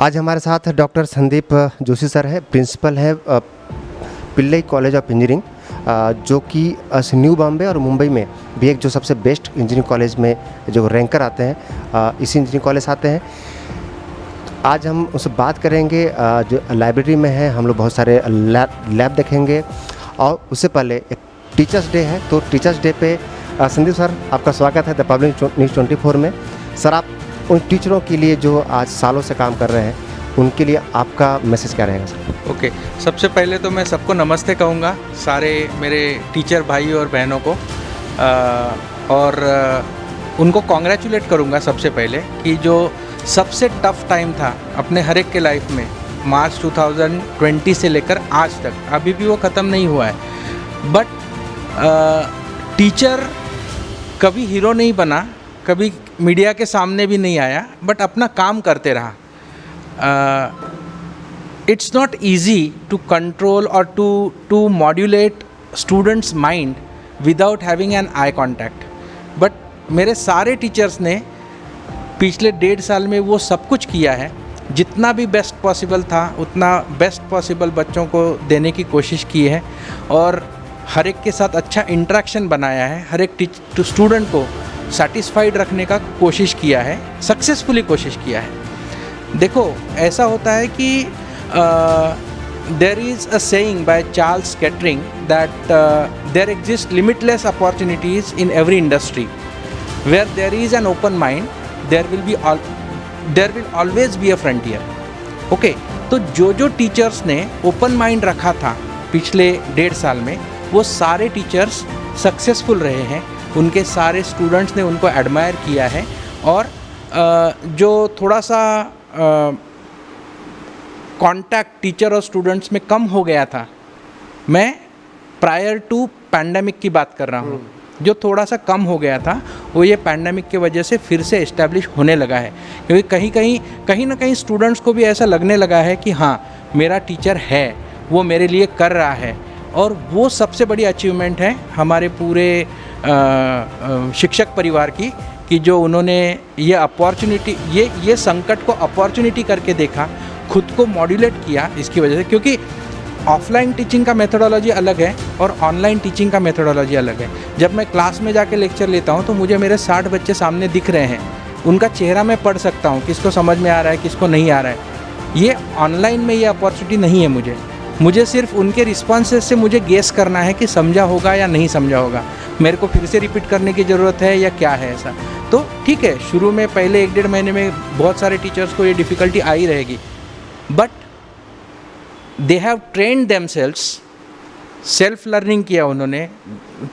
आज हमारे साथ डॉक्टर संदीप जोशी सर है, प्रिंसिपल है पिल्लई कॉलेज ऑफ इंजीनियरिंग, जो कि न्यू बॉम्बे और मुंबई में भी एक जो सबसे बेस्ट इंजीनियरिंग कॉलेज में जो रैंकर आते हैं, इसी इंजीनियरिंग कॉलेज आते हैं। आज हम उससे बात करेंगे, जो लाइब्रेरी में है हम लोग बहुत सारे लैब देखेंगे, और उससे पहले एक टीचर्स डे है, तो टीचर्स डे पे संदीप सर आपका स्वागत है द पब्लिक न्यूज़ 24 में। सर, आप उन टीचरों के लिए जो आज सालों से काम कर रहे हैं, उनके लिए आपका मैसेज क्या रहेगा सर? ओके, सबसे पहले तो मैं सबको नमस्ते कहूँगा, सारे मेरे टीचर भाई और बहनों को, और उनको कॉन्ग्रेचुलेट करूँगा सबसे पहले कि जो सबसे टफ टाइम था अपने हर एक के लाइफ में, मार्च 2020 से लेकर आज तक, अभी भी वो ख़त्म नहीं हुआ है। बट टीचर कभी हीरो नहीं बना, कभी मीडिया के सामने भी नहीं आया, बट अपना काम करते रहा। It's not easy to control और to modulate students mind without having an eye contact, but मेरे सारे टीचर्स ने पिछले 1.5 साल में वो सब कुछ किया है। जितना भी बेस्ट पॉसिबल था उतना बेस्ट पॉसिबल बच्चों को देने की कोशिश की है, और हर एक के साथ अच्छा इंटरेक्शन बनाया है, हर एक स्टूडेंट को सेटिस्फाइड रखने का कोशिश किया है, सक्सेसफुली कोशिश किया है। देखो, ऐसा होता है कि there is a saying by Charles Kettering that there exist limitless opportunities in every industry, where there is an open mind there will always be a frontier. Okay, तो जो टीचर्स ने ओपन माइंड रखा था पिछले 1.5 साल में, वो सारे टीचर्स सक्सेसफुल रहे हैं, उनके सारे स्टूडेंट्स ने उनको एडमायर किया है। और जो थोड़ा सा कांटेक्ट टीचर और स्टूडेंट्स में कम हो गया था, मैं प्रायर टू पैंडेमिक की बात कर रहा हूँ, जो थोड़ा सा कम हो गया था, वो ये पैंडेमिक की वजह से फिर से इस्टेब्लिश होने लगा है। क्योंकि कहीं ना कहीं स्टूडेंट्स को भी ऐसा लगने लगा है कि हाँ, मेरा टीचर है, वो मेरे लिए कर रहा है, और वो सबसे बड़ी अचीवमेंट है हमारे पूरे शिक्षक परिवार की, कि जो उन्होंने ये अपॉर्चुनिटी, ये संकट को अपॉर्चुनिटी करके देखा, खुद को मॉड्यूलेट किया इसकी वजह से। क्योंकि ऑफलाइन टीचिंग का मेथोडोलॉजी अलग है और ऑनलाइन टीचिंग का मेथोडोलॉजी अलग है। जब मैं क्लास में जाके लेक्चर लेता हूँ तो मुझे मेरे 60 बच्चे सामने दिख रहे हैं, उनका चेहरा मैं पढ़ सकता हूँ, किसको समझ में आ रहा है, किसको नहीं आ रहा है। ये ऑनलाइन में ये अपॉर्चुनिटी नहीं है। मुझे सिर्फ उनके रिस्पॉन्सेस से मुझे गेस करना है कि समझा होगा या नहीं समझा होगा, मेरे को फिर से रिपीट करने की ज़रूरत है या क्या है ऐसा। तो ठीक है, शुरू में पहले 1-1.5 महीने में बहुत सारे टीचर्स को ये डिफ़िकल्टी आई रहेगी, but they have trained themselves, self learning किया उन्होंने,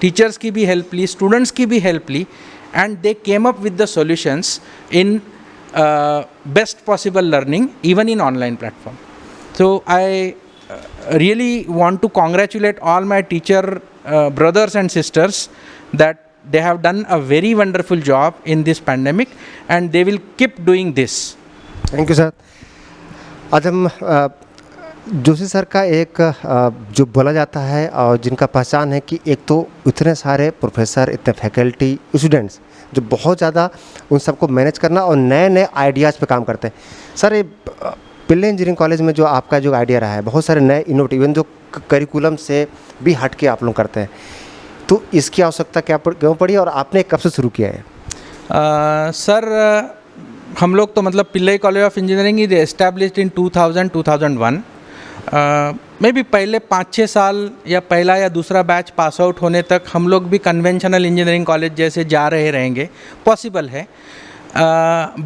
टीचर्स की भी हेल्प ली, स्टूडेंट्स की भी हेल्प ली, and they came up with the solutions in best possible learning even in online platform. So I really want to congratulate all my teacher brothers and sisters that they have done a very wonderful job in this pandemic and they will keep doing this. Thank you sir. आज हम Joshi sir का एक जो बोला जाता है और जिनका पहचान है कि एक तो इतने सारे प्रोफेसर, इतने फैकल्टी, स्टूडेंट्स, जो बहुत ज़्यादा उन सबको मैनेज करना और नए नए आइडियाज़ पे काम करते हैं। सर, ये पिल्लई इंजीनियरिंग कॉलेज में जो आपका जो आइडिया रहा है, बहुत सारे नए इनोवेटिव, इवन जो करिकुलम से भी हट के आप लोग करते हैं, तो इसकी आवश्यकता क्यों पड़ी और आपने कब से शुरू किया है? सर, हम लोग तो मतलब Pillai college of engineering is established in 2001। May be पहले 5-6 साल या पहला या दूसरा बैच पास आउट होने तक हम लोग भी कन्वेंशनल इंजीनियरिंग कॉलेज जैसे जा रहे रहेंगे, पॉसिबल है।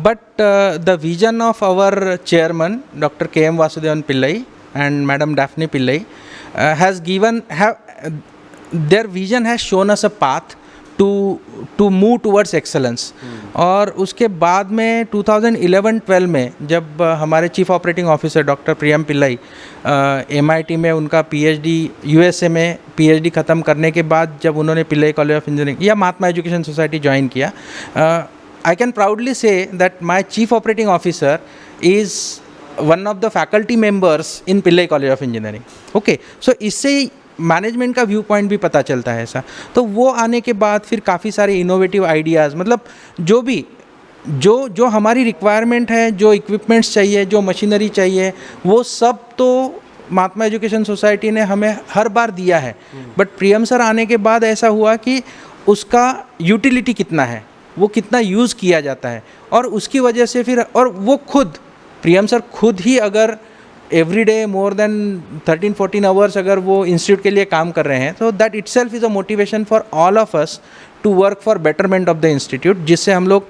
But the vision of our chairman, Dr. K.M. Vasudevan Pillai and Madam Daphne Pillai their vision has shown us a path to move towards excellence. और उसके बाद में 2011-12 में जब हमारे चीफ ऑपरेटिंग ऑफिसर डॉक्टर प्रियम पिल्लई MIT में उनका PhD, USA में PhD ख़त्म करने के बाद जब उन्होंने पिल्लई कॉलेज ऑफ इंजीनियरिंग या महात्मा एजुकेशन सोसाइटी ज्वाइन किया, I can proudly say that my chief operating officer is one of the faculty members in Pillai College of Engineering. Okay, so इससे मैनेजमेंट का व्यू पॉइंट भी पता चलता है ऐसा। तो वो आने के बाद फिर काफ़ी सारे इनोवेटिव आइडियाज़, मतलब जो भी जो जो हमारी रिक्वायरमेंट है, जो इक्विपमेंट्स चाहिए, जो मशीनरी चाहिए, वो सब तो महात्मा एजुकेशन सोसाइटी ने हमें हर बार दिया है। बट प्रियम सर आने के बाद ऐसा हुआ कि उसका यूटिलिटी कितना है, वो कितना यूज़ किया जाता है, और उसकी वजह से फिर, और वो खुद प्रियम सर खुद ही अगर every day more than 13-14 hours अगर वो इंस्टीट्यूट के लिए काम कर रहे हैं, तो that itself is a motivation for all of us to work for betterment of the institute, जिससे हम लोग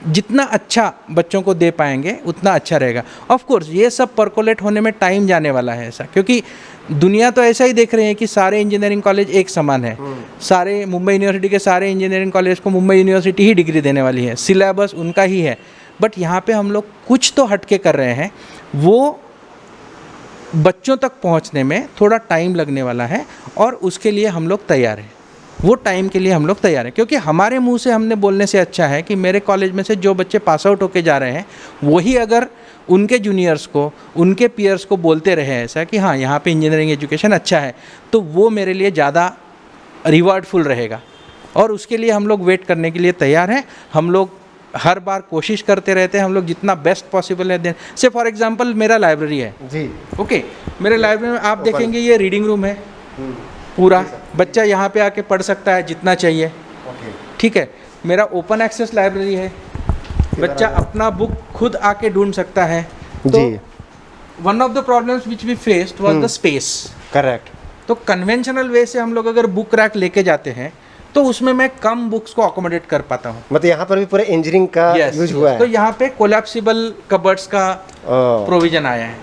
जितना अच्छा बच्चों को दे पाएंगे उतना अच्छा रहेगा। ऑफ कोर्स ये सब परकोलेट होने में टाइम जाने वाला है ऐसा, क्योंकि दुनिया तो ऐसा ही देख रहे हैं कि सारे इंजीनियरिंग कॉलेज एक समान है, सारे मुंबई यूनिवर्सिटी के सारे इंजीनियरिंग कॉलेज को मुंबई यूनिवर्सिटी ही डिग्री देने वाली है, सिलेबस उनका ही है। बट यहाँ पे हम लोग कुछ तो हटके कर रहे हैं, वो बच्चों तक पहुँचने में थोड़ा टाइम लगने वाला है, और उसके लिए हम लोग तैयार हैं, वो टाइम के लिए हम लोग तैयार हैं। क्योंकि हमारे मुंह से हमने बोलने से अच्छा है कि मेरे कॉलेज में से जो बच्चे पास आउट होके जा रहे हैं, वही अगर उनके जूनियर्स को, उनके पीयर्स को बोलते रहे ऐसा कि हाँ यहाँ पे इंजीनियरिंग एजुकेशन अच्छा है, तो वो मेरे लिए ज़्यादा रिवार्डफुल रहेगा, और उसके लिए हम लोग वेट करने के लिए तैयार हैं। हम लोग हर बार कोशिश करते रहते हैं, हम लोग जितना बेस्ट पॉसिबल है दें। से फॉर एग्जांपल मेरा लाइब्रेरी है जी, ओके, मेरे लाइब्रेरी में आप देखेंगे ये रीडिंग रूम है पूरा, बच्चा यहाँ पे आके पढ़ सकता है जितना चाहिए, ठीक है। मेरा ओपन एक्सेस लाइब्रेरी है, बच्चा अपना बुक खुद आके ढूंढ सकता है। तो one of the problems which we faced was the space. Correct. तो कन्वेंशनल वे से हम लोग अगर बुक रैक लेके जाते हैं तो उसमें मैं कम बुक्स को अकोमोडेट कर पाता हूँ। मतलब यहाँ पर भी पूरे इंजीनियरिंग का यूज हुआ है। तो यहाँ पे कोलैप्सिबल कबर्ड्स का प्रोविजन आया है,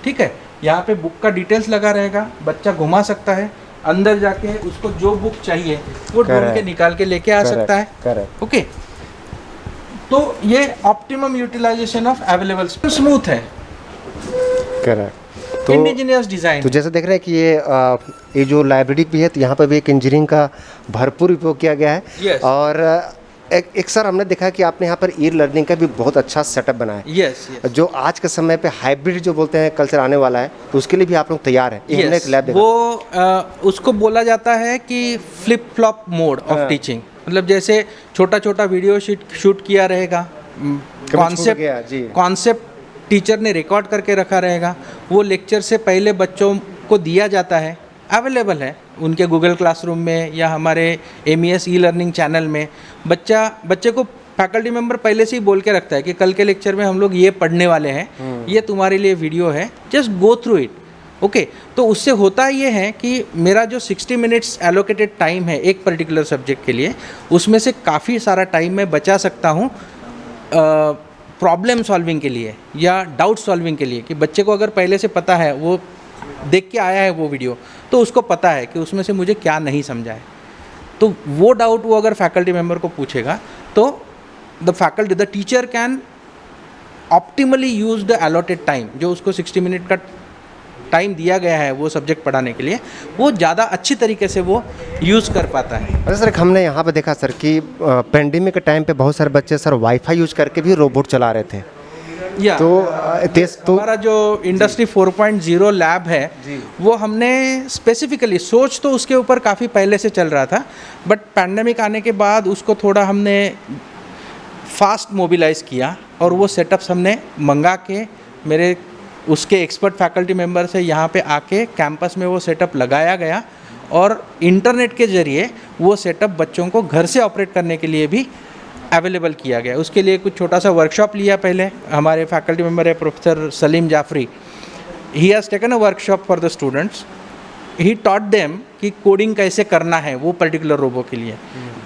ठीक है। यहाँ पे बुक का डिटेल्स लगा रहेगा, बच्चा घुमा सकता है, अंदर जाके उसको जो बुक चाहिए वो ढूंढ के निकाल के लेके आ सकता है, ओके। तो ये optimum utilisation of available smooth है, करेक्ट। तो इंडिजिनियस डिज़ाइन। तो जैसे देख रहे हैं कि ये जो लाइब्रेरी भी है, तो यहाँ पर भी एक इंजीनियरिंग का भरपूर उपयोग किया गया है। Yes. और एक सर हमने देखा कि आपने यहाँ पर ई लर्निंग का भी बहुत अच्छा सेटअप बनाया है। यस, जो आज के समय पे हाइब्रिड जो बोलते हैं कल्चर आने वाला है, तो उसके लिए भी आप लोग तैयार हैं। हमने एक लैब देखा, वो उसको बोला जाता है कि flip flop mode of teaching. मतलब जैसे छोटा छोटा वीडियो शूट किया रहेगा, कॉन्सेप्ट टीचर ने रिकॉर्ड करके रखा रहेगा, वो लेक्चर से पहले बच्चों को दिया जाता है, अवेलेबल है उनके गूगल क्लासरूम में या हमारे MES ई लर्निंग चैनल में। बच्चे को फैकल्टी मेंबर पहले से ही बोल के रखता है कि कल के लेक्चर में हम लोग ये पढ़ने वाले हैं, ये तुम्हारे लिए वीडियो है, just go through it, okay. तो उससे होता ये है कि मेरा जो 60 मिनट्स एलोकेटेड टाइम है एक पर्टिकुलर सब्जेक्ट के लिए, उसमें से काफ़ी सारा टाइम मैं बचा सकता हूँ प्रॉब्लम सॉल्विंग के लिए या डाउट सॉल्विंग के लिए। कि बच्चे को अगर पहले से पता है, वो देख के आया है वो वीडियो, तो उसको पता है कि उसमें से मुझे क्या नहीं समझा है, तो वो डाउट वो अगर फैकल्टी मेंबर को पूछेगा तो the teacher can optimally use the allotted time, जो उसको 60 मिनट का टाइम दिया गया है वो सब्जेक्ट पढ़ाने के लिए, वो ज़्यादा अच्छी तरीके से वो यूज़ कर पाता है। अरे सर, हमने यहाँ पे देखा सर कि पेंडेमिक के टाइम पे बहुत सारे बच्चे सर वाईफाई यूज करके भी रोबोट चला रहे थे। या तो हमारा जो इंडस्ट्री 4.0 लैब है, वो हमने स्पेसिफिकली सोच तो उसके ऊपर काफ़ी पहले से चल रहा था, बट पैंडेमिक आने के बाद उसको थोड़ा हमने फास्ट मोबिलाइज़ किया, और वो सेटअप्स हमने मंगा के मेरे उसके एक्सपर्ट फैकल्टी मेंबर से यहाँ पे आके कैंपस में वो सेटअप लगाया गया, और इंटरनेट के ज़रिए वो सेटअप बच्चों को घर से ऑपरेट करने के लिए भी अवेलेबल किया गया। उसके लिए कुछ छोटा सा वर्कशॉप लिया पहले। हमारे फैकल्टी मेंबर है professor Salim Jafri, he has taken a workshop for the students, he taught them कि कोडिंग कैसे करना है वो पर्टिकुलर रोबो के लिए।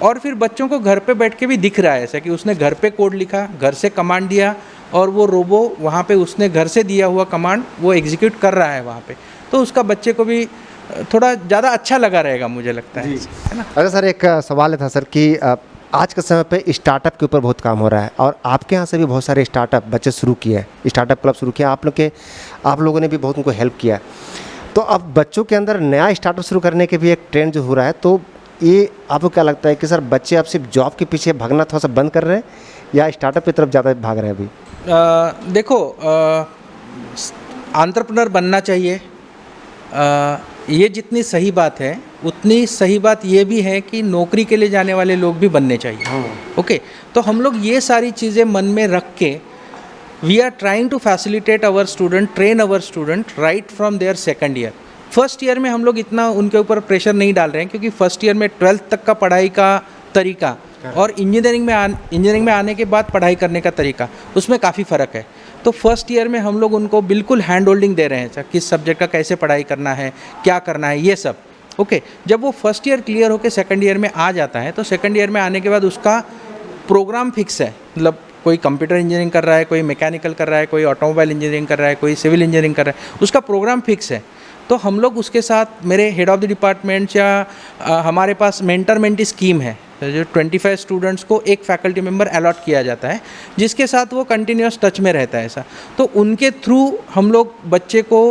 और फिर बच्चों को घर पे बैठ के भी दिख रहा है ऐसा कि उसने घर पे कोड लिखा, घर से कमांड दिया, और वो रोबो वहाँ पे उसने घर से दिया हुआ कमांड वो एग्जीक्यूट कर रहा है वहाँ पे। तो उसका बच्चे को भी थोड़ा ज़्यादा अच्छा लगा रहेगा, मुझे लगता है ना। अरे सर, एक सवाल था सर कि आज के समय पे स्टार्टअप के ऊपर बहुत काम हो रहा है, और आपके यहाँ से भी बहुत सारे स्टार्टअप बच्चे शुरू किए हैं, स्टार्टअप क्लब शुरू किया आप लोगों ने भी बहुत उनको हेल्प किया। तो अब बच्चों के अंदर नया स्टार्टअप शुरू करने के भी एक ट्रेंड जो हो रहा है, तो ये आपको क्या लगता है कि सर बच्चे अब सिर्फ जॉब के पीछे भागना थोड़ा सा बंद कर रहे हैं या स्टार्टअप की तरफ ज़्यादा भाग रहे हैं अभी? देखो, एंटरप्रेन्योर बनना चाहिए, ये जितनी सही बात है उतनी सही बात ये भी है कि नौकरी के लिए जाने वाले लोग भी बनने चाहिए। ओके, तो हम लोग ये सारी चीज़ें मन में रख के we are trying to facilitate our student, train our student right from their second year. First year में हम लोग इतना उनके ऊपर प्रेशर नहीं डाल रहे हैं, क्योंकि फर्स्ट ईयर में 12th तक का पढ़ाई का तरीका और इंजीनियरिंग में आने के बाद पढ़ाई करने का तरीका, उसमें काफ़ी फ़र्क है। तो फर्स्ट ईयर में हम लोग उनको बिल्कुल हैंड होल्डिंग दे रहे हैं, सर किस सब्जेक्ट का कैसे पढ़ाई करना है, क्या करना है, ये सब। ओके, जब वो फर्स्ट ईयर क्लियर होकर सेकंड ईयर में आ जाता है तो सेकंड ईयर में आने के बाद उसका प्रोग्राम फिक्स है। मतलब कोई कंप्यूटर इंजीनियरिंग कर रहा है, कोई मैकेनिकल कर रहा है, कोई ऑटोमोबाइल इंजीनियरिंग कर रहा है, कोई सिविल इंजीनियरिंग कर रहा है, उसका प्रोग्राम फिक्स है। तो हम लोग उसके साथ, मेरे हेड ऑफ़ द डिपार्टमेंट या हमारे पास मेंटर मेंटी स्कीम है, जो 25 स्टूडेंट्स को एक फैकल्टी मेंबर अलॉट किया जाता है, जिसके साथ वो कंटिन्यूस टच में रहता है ऐसा। तो उनके थ्रू हम लोग बच्चे को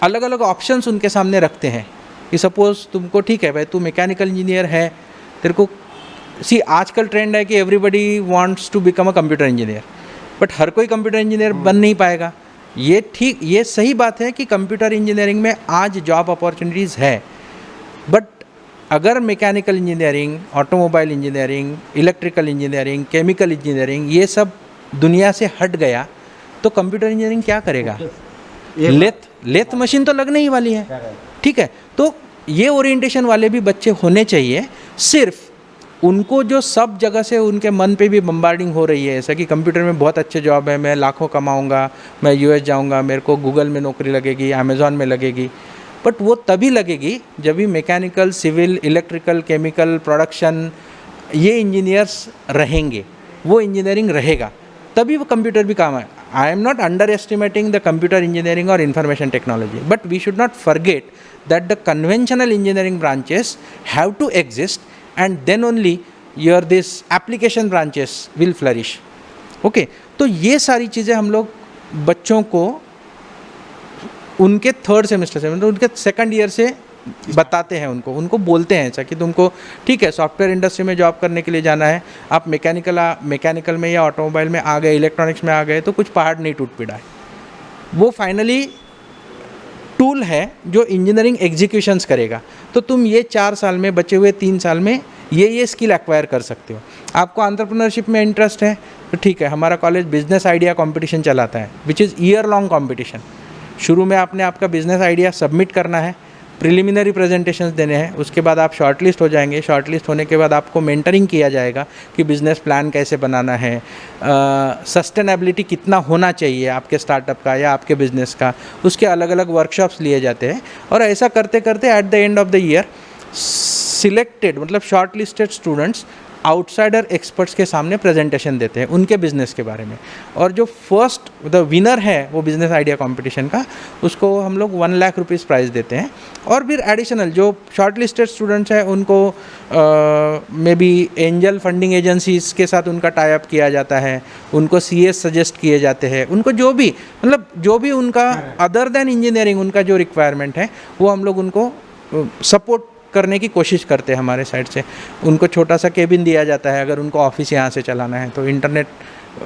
अलग अलग ऑप्शंस उनके सामने रखते हैं कि सपोज़ तुमको ठीक है भाई, तू मैकेनिकल इंजीनियर है, तेरे को आजकल ट्रेंड है कि everybody wants to become a computer engineer, but हर कोई कंप्यूटर इंजीनियर बन नहीं पाएगा। ये सही बात है कि कंप्यूटर इंजीनियरिंग में आज जॉब अपॉर्चुनिटीज़ है, बट अगर mechanical engineering, automobile engineering, electrical engineering, chemical engineering ये सब दुनिया से हट गया तो कंप्यूटर इंजीनियरिंग क्या करेगा? लेथ मशीन तो लगने ही वाली है। ठीक है, तो ये ओरिएंटेशन वाले भी बच्चे होने चाहिए। सिर्फ उनको जो सब जगह से उनके मन पे भी बम्बार्डिंग हो रही है ऐसा कि कंप्यूटर में बहुत अच्छे जॉब है, मैं लाखों कमाऊंगा, मैं यूएस जाऊंगा, मेरे को गूगल में नौकरी लगेगी, अमेज़ॉन में लगेगी, बट वो तभी लगेगी जब भी mechanical, civil, electrical, chemical, production ये इंजीनियर्स रहेंगे, वो इंजीनियरिंग रहेगा, तभी वो कंप्यूटर भी काम है। I am not underestimating the computer engineering और information technology, but we should not forget that the conventional engineering branches have to exist and then only your this application branches will flourish. Okay, तो ये सारी चीज़ें हम लोग बच्चों को उनके थर्ड सेमेस्टर से, मतलब उनके सेकंड ईयर से बताते हैं, उनको बोलते हैं ऐसा कि तुमको ठीक है सॉफ्टवेयर इंडस्ट्री में जॉब करने के लिए जाना है, आप मैकेनिकल में या ऑटोमोबाइल में आ गए, इलेक्ट्रॉनिक्स में आ गए तो कुछ पहाड़ नहीं टूट पड़ा है। वो फाइनली टूल है जो इंजीनियरिंग एग्जीक्यूशंस करेगा। तो तुम ये 4 साल में, बचे हुए 3 साल में ये स्किल एक्वायर कर सकते हो। आपको एंटरप्रेन्योरशिप में इंटरेस्ट है तो ठीक है, हमारा कॉलेज बिजनेस आइडिया कंपटीशन चलाता है, which is year long competition. शुरू में आपने आपका बिजनेस आइडिया सबमिट करना है, प्रिलिमिनरी प्रेजेंटेशंस देने हैं, उसके बाद आप शॉर्टलिस्ट हो जाएंगे। शॉर्टलिस्ट होने के बाद आपको मेंटरिंग किया जाएगा कि बिज़नेस प्लान कैसे बनाना है, सस्टेनेबिलिटी कितना होना चाहिए आपके स्टार्टअप का या आपके बिज़नेस का, उसके अलग अलग वर्कशॉप्स लिए जाते हैं। और ऐसा करते करते at the end of the year selected, मतलब shortlisted students outsider experts के सामने प्रेजेंटेशन देते हैं उनके बिज़नेस के बारे में, और जो फर्स्ट द विनर है वो बिज़नेस आइडिया कंपटीशन का, उसको हम लोग 1 लाख रुपीज़ प्राइज़ देते हैं। और फिर एडिशनल जो शॉर्ट लिस्टेड स्टूडेंट्स हैं उनको may be angel funding agencies के साथ उनका टाई अप किया जाता है, उनको CS सजेस्ट किए जाते हैं, उनको जो भी उनका अदर देन इंजीनियरिंग उनका जो रिक्वायरमेंट है वो हम लोग उनको सपोर्ट करने की कोशिश करते हैं हमारे साइड से। उनको छोटा सा केबिन दिया जाता है, अगर उनको ऑफिस यहाँ से चलाना है तो इंटरनेट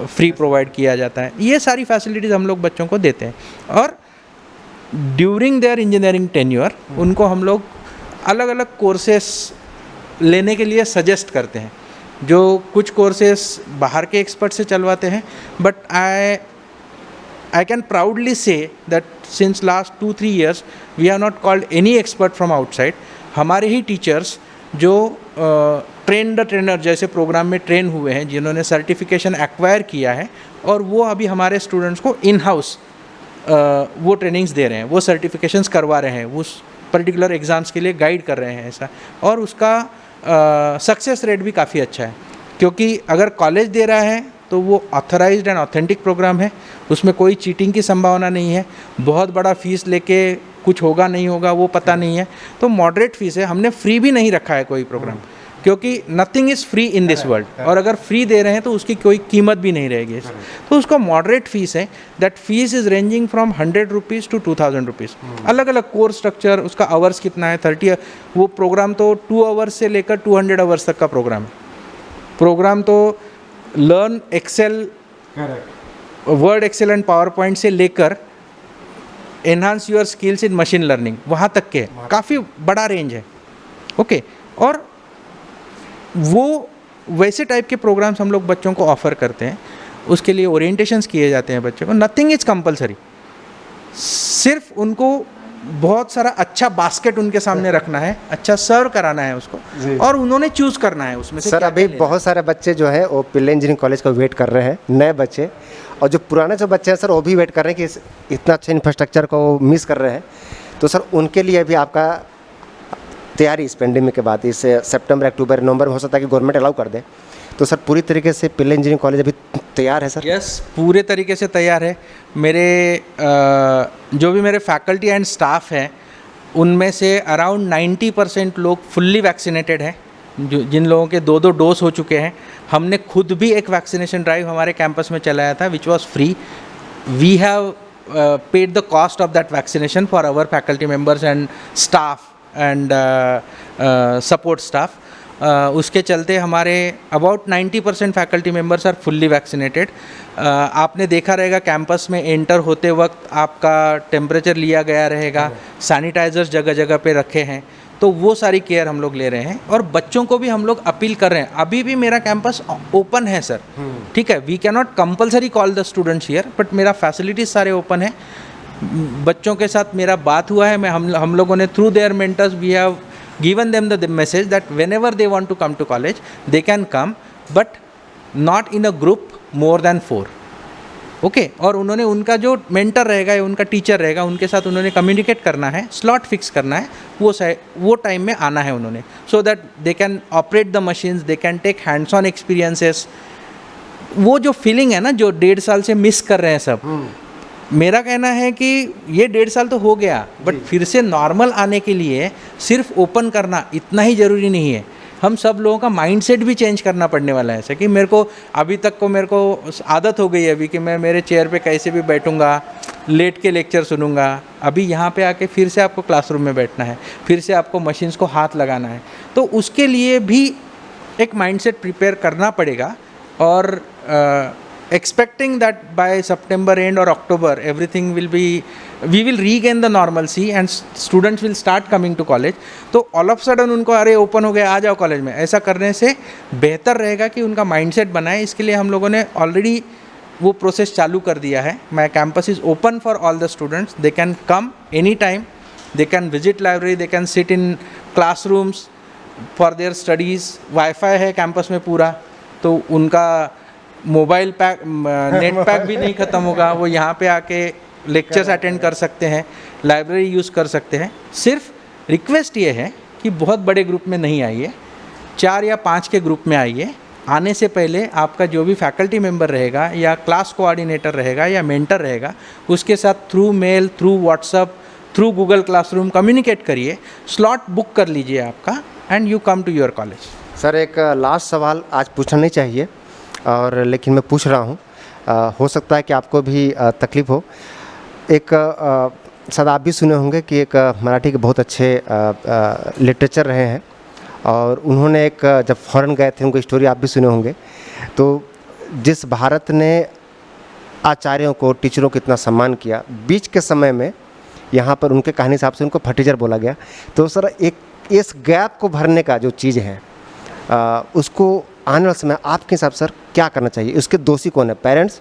फ्री प्रोवाइड किया जाता है। ये सारी फैसिलिटीज़ हम लोग बच्चों को देते हैं। और ड्यूरिंग देयर इंजीनियरिंग टेन्योर उनको हम लोग अलग अलग कोर्सेस लेने के लिए सजेस्ट करते हैं। जो कुछ कोर्सेस बाहर के एक्सपर्ट से चलवाते हैं, but I can proudly say that since last 2-3 years we have not called any expert from outside. हमारे ही टीचर्स जो ट्रेन द ट्रेनर जैसे प्रोग्राम में ट्रेन हुए हैं, जिन्होंने सर्टिफिकेशन एक्वायर किया है, और वो अभी हमारे स्टूडेंट्स को इन हाउस वो ट्रेनिंग्स दे रहे हैं, वो सर्टिफिकेशंस करवा रहे हैं, उस पर्टिकुलर एग्ज़ाम्स के लिए गाइड कर रहे हैं ऐसा। और उसका सक्सेस रेट भी काफ़ी अच्छा है, क्योंकि अगर कॉलेज दे रहा है तो वो ऑथराइज्ड एंड ऑथेंटिक प्रोग्राम है, उसमें कोई चीटिंग की संभावना नहीं है, बहुत बड़ा फीस लेके कुछ होगा नहीं होगा वो पता नहीं है, तो मॉडरेट फीस है। हमने फ्री भी नहीं रखा है कोई प्रोग्राम, क्योंकि nothing is free in this world, और अगर फ्री दे रहे हैं तो उसकी कोई कीमत भी नहीं रहेगी। तो उसका मॉडरेट फीस है, that fees is ranging from 100 rupees to 2000 rupees. अलग अलग कोर्स स्ट्रक्चर, उसका आवर्स कितना है, 30, वो प्रोग्राम तो 2 आवर्स से लेकर 200 आवर्स तक का प्रोग्राम है। प्रोग्राम तो learn Excel, Word, Excel and PowerPoint से लेकर enhance your skills in machine learning, वहाँ तक के काफ़ी बड़ा रेंज है। ओके, और वो वैसे टाइप के प्रोग्राम्स हम लोग बच्चों को ऑफ़र करते हैं। उसके लिए ओरिएंटेशंस किए जाते हैं बच्चों को। नथिंग इज़ कंपलसरी, सिर्फ उनको बहुत सारा अच्छा बास्केट उनके सामने रखना है, अच्छा सर्व कराना है उसको, और उन्होंने चूज़ करना है उसमें से। सर अभी बहुत सारे बच्चे जो है वो पिल्ले इंजीनियरिंग कॉलेज का वेट कर रहे हैं, नए बच्चे, और जो पुराने जो बच्चे हैं सर वो भी वेट कर रहे हैं कि इतना अच्छा इंफ्रास्ट्रक्चर को वो मिस कर रहे हैं। तो सर उनके लिए भी आपका तैयारी इस पेंडेमिक के बाद, इस सितंबर, अक्टूबर, नवंबर में हो सकता है कि गवर्नमेंट अलाउ कर दे, तो सर पूरी तरीके से पिल्ले इंजीनियरिंग कॉलेज अभी तैयार है सर? यस, पूरे तरीके से तैयार है। मेरे जो भी मेरे फैकल्टी एंड स्टाफ हैं उनमें से अराउंड 90% लोग फुल्ली वैक्सीनेटेड हैं, जो जिन लोगों के 2 डोज हो चुके हैं। हमने खुद भी एक वैक्सीनेशन ड्राइव हमारे कैंपस में चलाया था which was free. We have paid the cost of that vaccination for our faculty members and staff and support staff. उसके चलते हमारे about 90% faculty members are fully vaccinated. आपने देखा रहेगा कैंपस में एंटर होते वक्त आपका टेम्परेचर लिया गया रहेगा, सैनिटाइजर्स जगह जगह पे रखे हैं, तो वो सारी केयर हम लोग ले रहे हैं। और बच्चों को भी हम लोग अपील कर रहे हैं, अभी भी मेरा कैंपस ओपन है सर, ठीक है, we can not compulsory call the students here, but मेरा फैसिलिटीज़ सारे ओपन है। बच्चों के साथ मेरा बात हुआ है, हम लोगों ने through their mentors we have given them the message that whenever they want to come to college they can come, but not in a group more than 4. Okay, और उन्होंने उनका जो मेंटर रहेगा या उनका टीचर रहेगा उनके साथ उन्होंने कम्युनिकेट करना है, स्लॉट फिक्स करना है, वो टाइम में आना है उन्होंने, so that they can operate the machines, they can take hands on experiences. वो जो फीलिंग है ना जो 1.5 साल से मिस कर रहे हैं सब, मेरा कहना है कि ये 1.5 साल तो हो गया, बट फिर से नॉर्मल आने के लिए सिर्फ ओपन करना इतना ही ज़रूरी नहीं है। हम सब लोगों का माइंडसेट भी चेंज करना पड़ने वाला है। ऐसा कि मेरे को अभी तक को मेरे को आदत हो गई है अभी कि मैं मेरे चेयर पे कैसे भी बैठूंगा, लेट के लेक्चर सुनूंगा। अभी यहाँ पे आके फिर से आपको क्लासरूम में बैठना है, फिर से आपको मशीन्स को हाथ लगाना है, तो उसके लिए भी एक माइंडसेट प्रिपेयर करना पड़ेगा। और expecting that by September end or October everything will be, we will regain the normalcy and students will start coming to college। तो all of sudden उनको अरे ओपन हो गया आ जाओ कॉलेज में, ऐसा करने से बेहतर रहेगा कि उनका माइंडसेट बनाए। इसके लिए हम लोगों ने ऑलरेडी वो प्रोसेस चालू कर दिया है। My campus is open for all the students, they can come any time, they can visit library, they can sit in classrooms for their studies. Wifi है कैंपस में पूरा, तो उनका मोबाइल पैक नेट पैक भी नहीं ख़त्म होगा, वो यहाँ पे आके लेक्चर्स अटेंड कर सकते हैं, लाइब्रेरी यूज़ कर सकते हैं। सिर्फ रिक्वेस्ट ये है कि बहुत बड़े ग्रुप में नहीं आइए, 4 या 5 के ग्रुप में आइए। आने से पहले आपका जो भी फैकल्टी मेंबर रहेगा या क्लास कोऑर्डिनेटर रहेगा या मेंटर रहेगा, उसके साथ through mail, through WhatsApp, through Google classroom communicate करिए, स्लॉट बुक कर लीजिए आपका, and you come to your college. Sir एक लास्ट सवाल आज पूछना नहीं चाहिए और लेकिन मैं पूछ रहा हूँ, हो सकता है कि आपको भी तकलीफ़ हो। एक शायद आप भी सुने होंगे कि एक मराठी के बहुत अच्छे लिटरेचर रहे हैं, और उन्होंने एक जब फॉरेन गए थे उनकी स्टोरी आप भी सुने होंगे। तो जिस भारत ने आचार्यों को, टीचरों को इतना सम्मान किया, बीच के समय में यहाँ पर उनके कहानी हिसाब से उनको फटीचर बोला गया। तो सर एक इस गैप को भरने का जो चीज़ है उसको आने वाले समय आपके हिसाब सर क्या करना चाहिए? उसके दोषी कौन है, पेरेंट्स,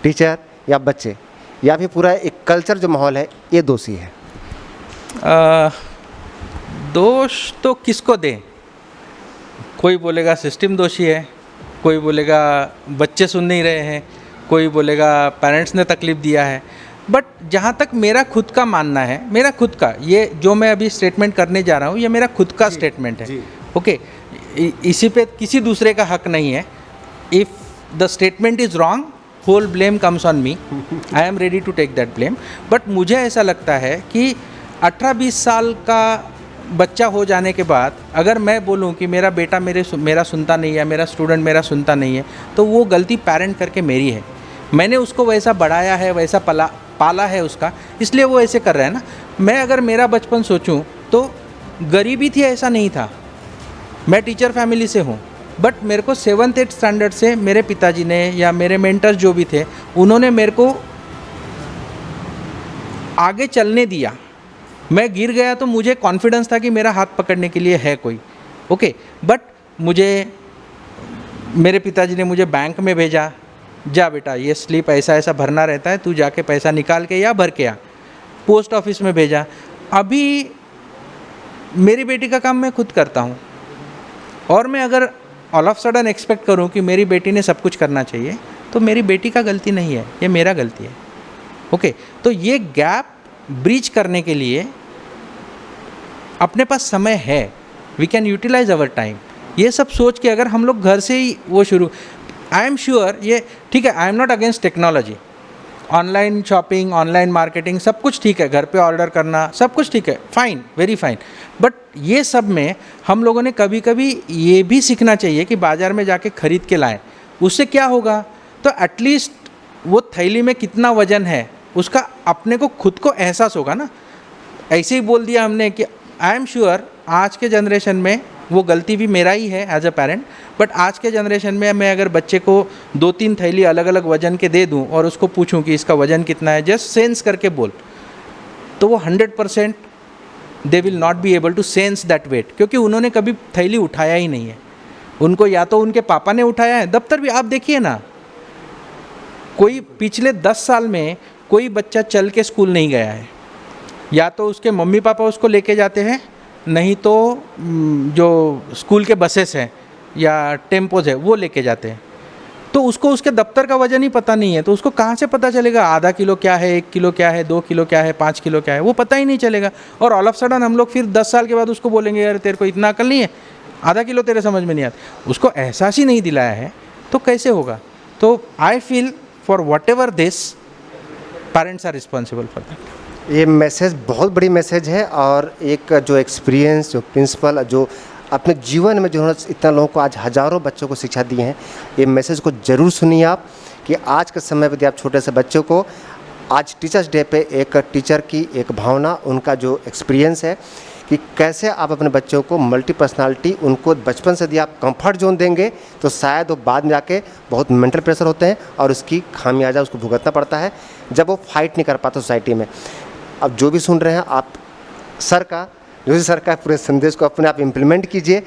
टीचर या बच्चे, या फिर पूरा एक कल्चर जो माहौल है ये दोषी है? दोष तो किसको दें? कोई बोलेगा सिस्टम दोषी है, कोई बोलेगा बच्चे सुन नहीं रहे हैं, कोई बोलेगा पेरेंट्स ने तकलीफ़ दिया है। बट जहाँ तक मेरा खुद का मानना है, मेरा खुद का, ये जो मैं अभी स्टेटमेंट करने जा रहा हूँ ये मेरा खुद का स्टेटमेंट है। ओके, इसी पे किसी दूसरे का हक नहीं है। If the statement is wrong, whole blame comes on me, I am ready to take that blame. But मुझे ऐसा लगता है कि 18-20 साल का बच्चा हो जाने के बाद अगर मैं बोलूं कि मेरा बेटा मेरा सुनता नहीं है, मेरा स्टूडेंट मेरा सुनता नहीं है, तो वो गलती पेरेंट करके मेरी है। मैंने उसको वैसा बढ़ाया है, वैसा पाला है उसका, इसलिए वो ऐसे कर रहा है ना। मैं अगर मेरा बचपन सोचूं तो गरीबी थी ऐसा नहीं था, मैं टीचर फैमिली से हूँ, बट मेरे को 7th-8th स्टैंडर्ड से मेरे पिताजी ने या मेरे मेंटर्स जो भी थे उन्होंने मेरे को आगे चलने दिया। मैं गिर गया तो मुझे कॉन्फिडेंस था कि मेरा हाथ पकड़ने के लिए है कोई, ओके। बट मेरे पिताजी ने मुझे बैंक में भेजा, जा बेटा ये स्लिप ऐसा ऐसा भरना रहता है, तू जाके पैसा निकाल के या भर के आ। पोस्ट ऑफिस में भेजा। अभी मेरी बेटी का काम मैं खुद करता हूँ, और मैं अगर ऑल ऑफ सडन एक्सपेक्ट करूँ कि मेरी बेटी ने सब कुछ करना चाहिए, तो मेरी बेटी का गलती नहीं है, ये मेरा गलती है, ओके। तो ये गैप ब्रीच करने के लिए अपने पास समय है, we can utilise our time. ये सब सोच के अगर हम लोग घर से ही वो शुरू, आई एम श्योर ये ठीक है, I am not against technology, online shopping, online marketing सब कुछ ठीक है, घर पे ऑर्डर करना सब कुछ ठीक है, फाइन, वेरी फाइन। बट ये सब में हम लोगों ने कभी कभी ये भी सीखना चाहिए कि बाज़ार में जाके ख़रीद के लाएं। उससे क्या होगा, तो एटलीस्ट वो थैली में कितना वज़न है उसका अपने को खुद को एहसास होगा ना। ऐसे ही बोल दिया हमने कि आई एम श्योर आज के जनरेशन में वो गलती भी मेरा ही है एज अ पेरेंट, बट आज के जनरेशन में मैं अगर बच्चे को 2-3 थैली अलग अलग वज़न के दे दूं और उसको पूछूं कि इसका वज़न कितना है, जस्ट सेंस करके बोल, तो वो 100% they will not be able to sense that weight, क्योंकि उन्होंने कभी थैली उठाया ही नहीं है। उनको या तो उनके पापा ने उठाया है, दफ्तर भी आप देखिए ना, कोई पिछले 10 साल में कोई बच्चा चल के स्कूल नहीं गया है, या तो उसके मम्मी पापा उसको लेके जाते हैं, नहीं तो जो स्कूल के बसेस हैं या टेम्पोज है वो लेके जाते हैं। तो उसको उसके दफ्तर का वज़न ही पता नहीं है, तो उसको कहाँ से पता चलेगा आधा किलो क्या है, 1 किलो क्या है, 2 किलो क्या है, 5 किलो क्या है, वो पता ही नहीं चलेगा। और ऑल ऑफ सडन हम लोग फिर 10 साल के बाद उसको बोलेंगे यार तेरे को इतना अकल नहीं है, आधा किलो तेरे समझ में नहीं आता। उसको एहसास ही नहीं दिलाया है तो कैसे होगा। तो I feel for whatever this parents are responsible for that. ये मैसेज बहुत बड़ी मैसेज है, और एक जो एक्सपीरियंस, जो प्रिंसिपल, जो अपने जीवन में जो इतना लोगों को आज हज़ारों बच्चों को शिक्षा दी है, ये मैसेज को ज़रूर सुनिए आप, कि आज के समय पर आप छोटे से बच्चों को, आज टीचर्स डे पे एक टीचर की एक भावना, उनका जो एक्सपीरियंस है कि कैसे आप अपने बच्चों को मल्टी पर्सनालिटी, उनको बचपन से यदि आप कंफर्ट जोन देंगे तो शायद वो बाद में जाके बहुत मेंटल प्रेशर होते हैं और उसकी खामियाजा उसको भुगतना पड़ता है जब वो फाइट नहीं कर पाता सोसाइटी में। अब जो भी सुन रहे हैं आप, सर का पूरे संदेश को अपने आप इम्प्लीमेंट कीजिए